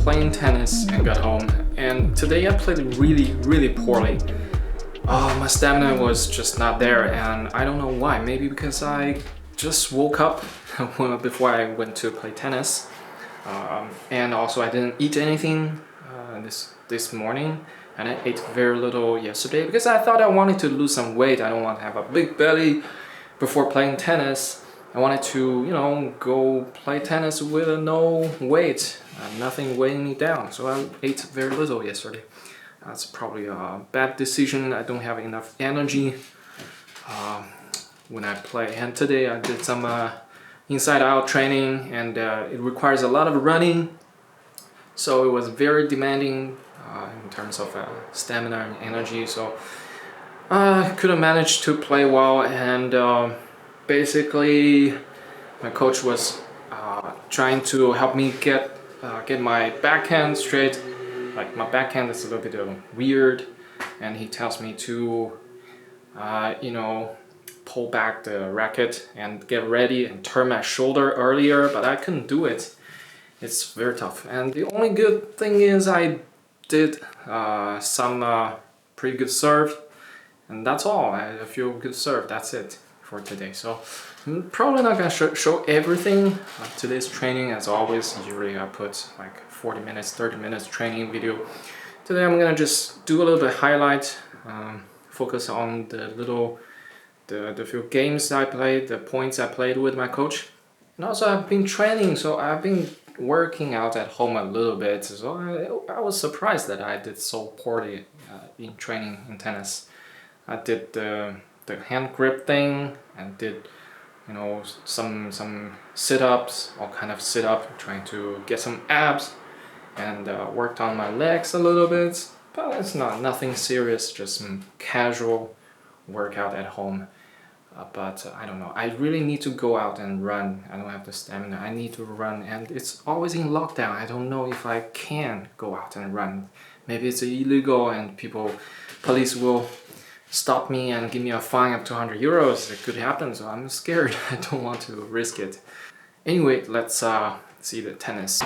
playing tennis and got home, and today I played really poorly. My stamina was just not there, and I don't know why. Maybe because I just woke up before I went to play tennis, and also I didn't eat anything this morning, and I ate very little yesterday because I thought I wanted to lose some weight. I don't want to have a big belly before playing tennis. I wanted to, go play tennis with no weight, nothing weighing me down. So I ate very little yesterday. That's probably a bad decision. I don't have enough energy when I play. And today I did some inside-out training, and it requires a lot of running. So it was very demanding in terms of stamina and energy. So I couldn't manage to play well, and basically my coach was trying to help me get my backhand straight. Like, my backhand is a little bit weird, and he tells me to pull back the racket and get ready and turn my shoulder earlier, but I couldn't do it. It's very tough, and the only good thing is I did some pretty good serve, and that's all. I feel good serve, that's it for today. So I'm probably not gonna show everything. Today's training, as always, usually I put like 40 minutes, 30 minutes training video. Today I'm gonna just do a little bit highlight, focus on the few games I played, the points I played with my coach. And also I've been training, so I've been working out at home a little bit. So I was surprised that I did so poorly in training in tennis. I did the hand grip thing, and did some sit-ups, all kind of sit-up, trying to get some abs, and worked on my legs a little bit, but it's nothing serious, just some casual workout at home. But I don't know, I really need to go out and run. I don't have the stamina. I need to run, and it's always in lockdown. I don't know if I can go out and run. Maybe it's illegal, and police will stop me and give me a fine of 200 euros. It could happen, so I'm scared. I don't want to risk it. Anyway, let's see the tennis.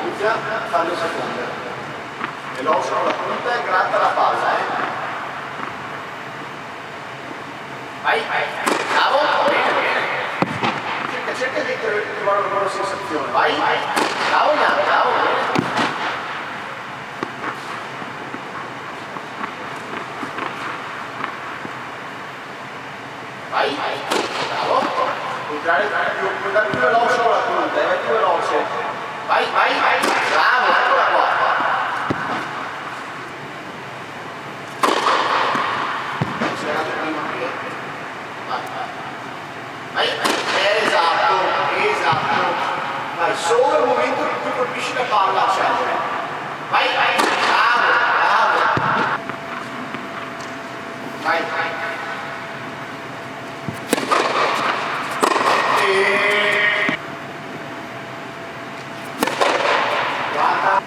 inizia a fare le seconde. Veloce con la punta e gratta la palla, Vai, bravo, bene. Cerca di trovare una buona sensazione, vai, bravo, bene. Vai, bravo. Puoi andare più veloce con la punta, vai più veloce. Vai, bravo, eccola qua. Sei andato prima qui. Vai, esatto. Vai, solo il momento in cui colpisci la palla, accendere. Vai, bravo. Vai. Guarda.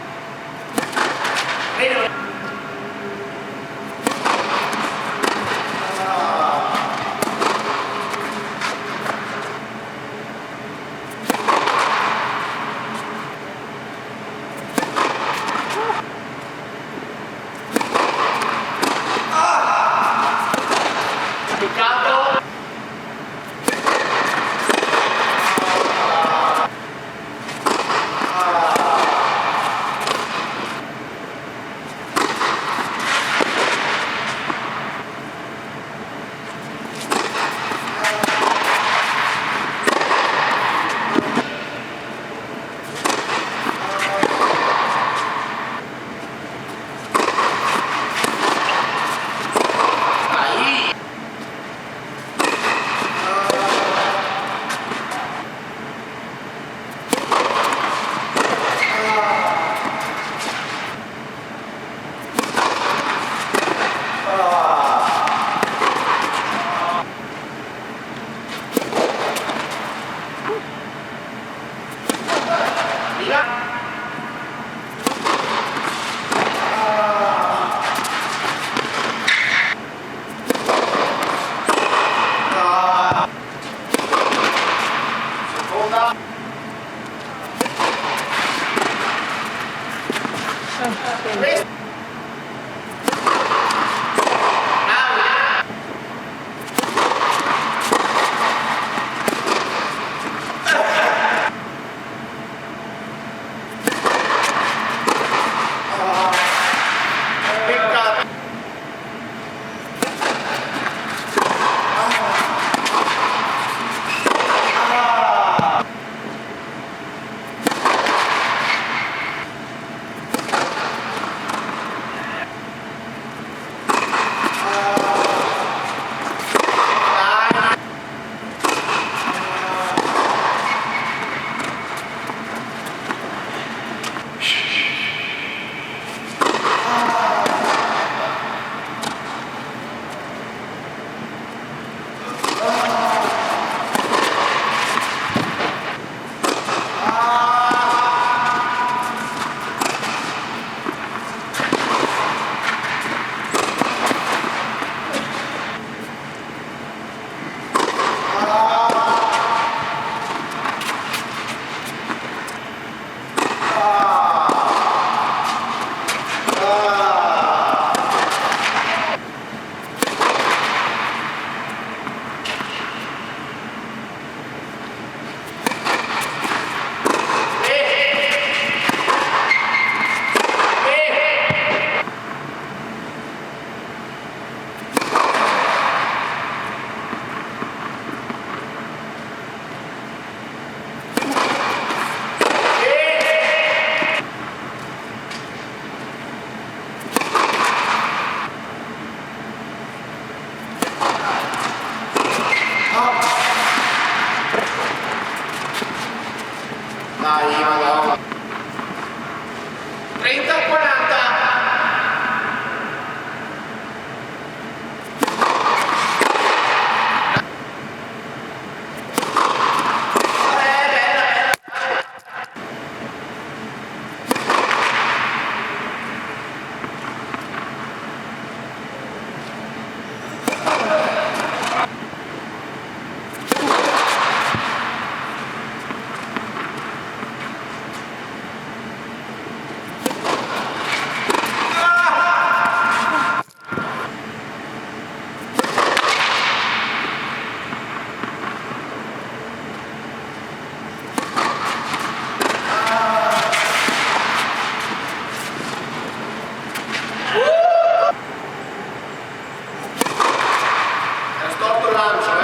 Lamscher.